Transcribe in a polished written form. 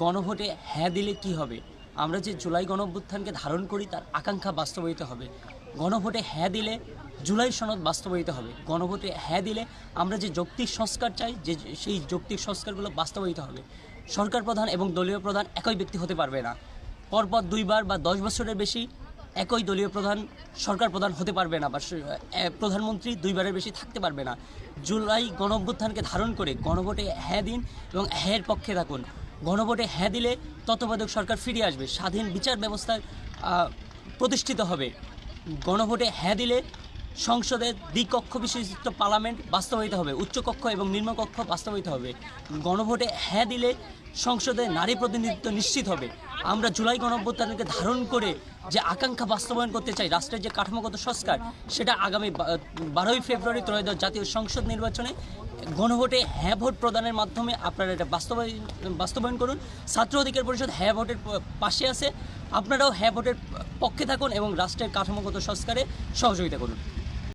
গণভোটে হ্যাঁ দিলে কি হবে? আমরা যে জুলাই গণঅভ্যুত্থানকে ধারণ করি তার আকাঙ্ক্ষা বাস্তবায়িত হবে। গণভোটে হ্যাঁ দিলে জুলাই সনদ বাস্তবায়িত হবে। গণভোটে হ্যাঁ দিলে আমরা যে যৌক্তিক সংস্কার চাই, যে সেই যৌক্তিক সংস্কারগুলো বাস্তবায়িত হবে। সরকার প্রধান এবং দলীয় প্রধান একই ব্যক্তি হতে পারবে না। পরপর দুইবার বা 10 বছরের বেশি একই দলীয় প্রধান সরকার প্রধান হতে পারবে না, বা প্রধানমন্ত্রী দুইবারের বেশি থাকতে পারবে না। জুলাই গণঅভ্যুত্থানকে ধারণ করে গণভোটে হ্যাঁ দিন এবং হ্যাঁর পক্ষে থাকুন। গণভোটে হ্যাঁ দিলে তত্ত্বাবধায়ক সরকার ফিরে আসবে, স্বাধীন বিচার ব্যবস্থা প্রতিষ্ঠিত হবে। গণভোটে হ্যাঁ দিলে সংসদের দ্বিকক্ষ বিশিষ্ট পার্লামেন্ট বাস্তবায়িত হবে, উচ্চকক্ষ এবং নিম্নকক্ষ বাস্তবায়িত হবে। গণভোটে হ্যাঁ দিলে সংসদে নারী প্রতিনিধিত্ব নিশ্চিত হবে। আমরা জুলাই গণঅভ্যুত্থানকে ধারণ করে যে আকাঙ্ক্ষা বাস্তবায়ন করতে চাই, রাষ্ট্রের যে কাঠামোগত সংস্কার, সেটা আগামী 12ই ফেব্রুয়ারি ত্রয়োদশ জাতীয় সংসদ নির্বাচনে গণভোটে হ্যাঁ ভোট প্রদানের মাধ্যমে আপনারা এটা বাস্তবায়ন করুন। ছাত্র অধিকার পরিষদ হ্যাঁ ভোটের পাশে আছে, আপনারাও হ্যাঁ ভোটের পক্ষে থাকুন এবং রাষ্ট্রের কাঠামোগত সংস্কারে সহযোগিতা করুন।